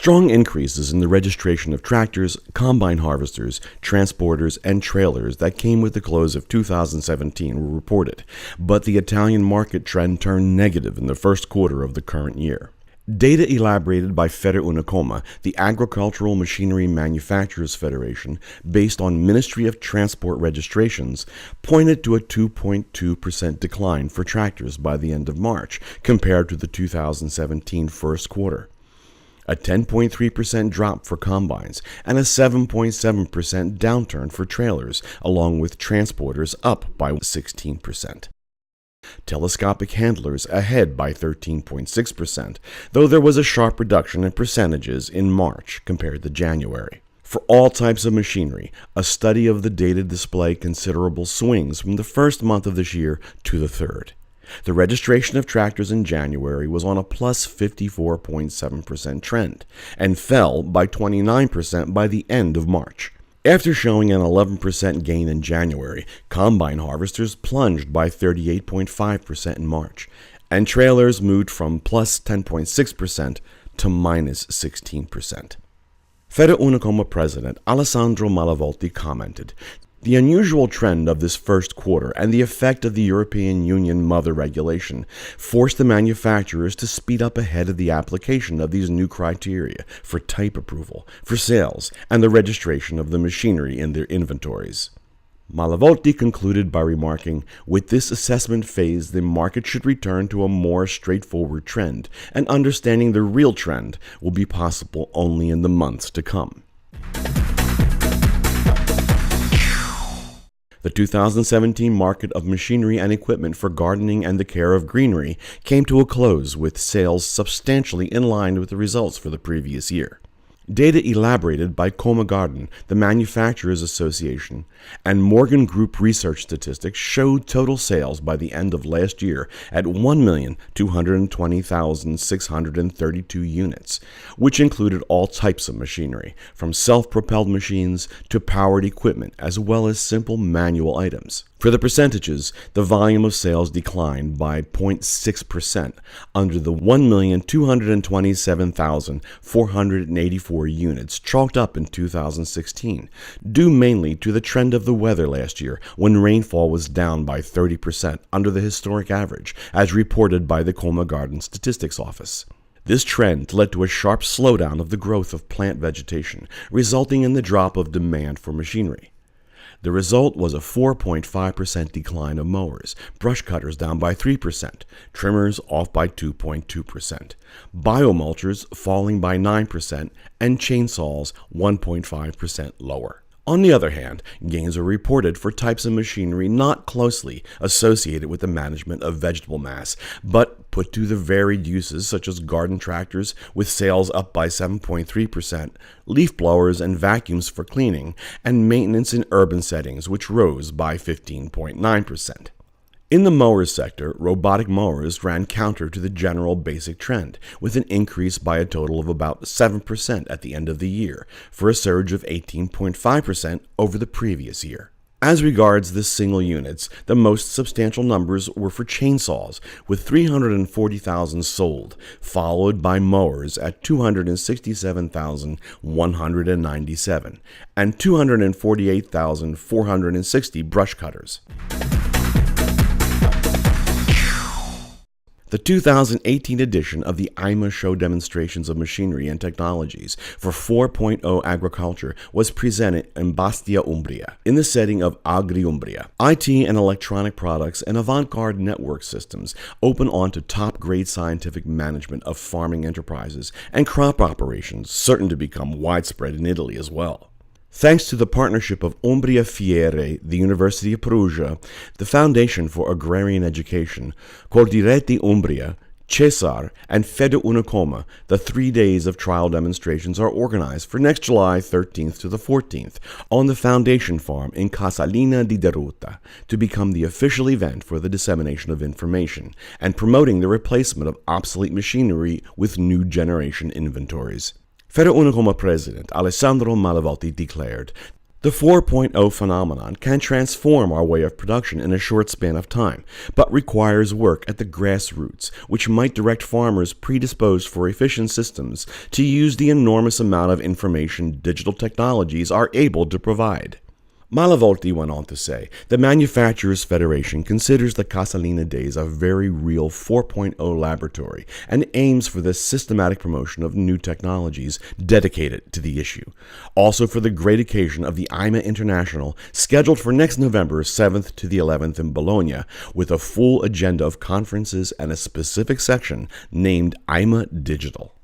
Strong increases in the registration of tractors, combine harvesters, transporters, and trailers that came with the close of 2017 were reported, but the Italian market trend turned negative in the first quarter of the current year. Data elaborated by FederUnacoma, the Agricultural Machinery Manufacturers Federation, based on Ministry of Transport registrations, pointed to a 2.2% decline for tractors by the end of March compared to the 2017 first quarter, a 10.3% drop for combines, and a 7.7% downturn for trailers, along with transporters up by 16%. Telescopic handlers ahead by 13.6%, though there was a sharp reduction in percentages in March compared to January. For all types of machinery, a study of the data displayed considerable swings from the first month of this year to the third. The registration of tractors in January was on a plus 54.7% trend and fell by 29% by the end of March. After showing an 11% gain in January, combine harvesters plunged by 38.5% in March, and trailers moved from plus 10.6% to minus 16%. FederUnacoma President Alessandro Malavolti commented, "The unusual trend of this first quarter and the effect of the European Union Mother Regulation forced the manufacturers to speed up ahead of the application of these new criteria for type approval, for sales, and the registration of the machinery in their inventories." Malavolti concluded by remarking, "With this assessment phase, the market should return to a more straightforward trend, and understanding the real trend will be possible only in the months to come." The 2017 market of machinery and equipment for gardening and the care of greenery came to a close with sales substantially in line with the results for the previous year. Data elaborated by Coma Garden, the Manufacturers Association, and Morgan Group research statistics showed total sales by the end of last year at 1,220,632 units, which included all types of machinery, from self-propelled machines to powered equipment, as well as simple manual items. For the percentages, the volume of sales declined by 0.6% under the 1,227,484 units chalked up in 2016, due mainly to the trend of the weather last year, when rainfall was down by 30% under the historic average, as reported by the Coma Garden Statistics Office. This trend led to a sharp slowdown of the growth of plant vegetation, resulting in the drop of demand for machinery. The result was a 4.5% decline of mowers, brush cutters down by 3%, trimmers off by 2.2%, biomulchers falling by 9%, and chainsaws 1.5% lower. On the other hand, gains are reported for types of machinery not closely associated with the management of vegetable mass, but put to the varied uses such as garden tractors, with sales up by 7.3%, leaf blowers and vacuums for cleaning, and maintenance in urban settings, which rose by 15.9%. In the mowers sector, robotic mowers ran counter to the general basic trend, with an increase by a total of about 7% at the end of the year, for a surge of 18.5% over the previous year. As regards the single units, the most substantial numbers were for chainsaws, with 340,000 sold, followed by mowers at 267,197, and 248,460 brush cutters. The 2018 edition of the IMA show demonstrations of machinery and technologies for 4.0 agriculture was presented in Bastia, Umbria, in the setting of Agri Umbria. IT and electronic products and avant-garde network systems open onto top-grade scientific management of farming enterprises and crop operations, certain to become widespread in Italy as well. Thanks to the partnership of Umbria Fiere, the University of Perugia, the Foundation for Agrarian Education, Coldiretti Umbria, Cesar, and FederUnacoma, the 3 days of trial demonstrations are organized for next July 13th to the 14th on the Foundation Farm in Casalina di Deruta to become the official event for the dissemination of information and promoting the replacement of obsolete machinery with new generation inventories. FederUnacoma President Alessandro Malavolti declared, The 4.0 phenomenon can transform our way of production in a short span of time, but requires work at the grassroots, which might direct farmers predisposed for efficient systems to use the enormous amount of information digital technologies are able to provide. Malavolti went on to say, the Manufacturers Federation considers the Casalina Days a very real 4.0 laboratory and aims for the systematic promotion of new technologies dedicated to the issue. Also for the great occasion of the IMA International, scheduled for next November 7th to the 11th in Bologna, with a full agenda of conferences and a specific section named IMA Digital.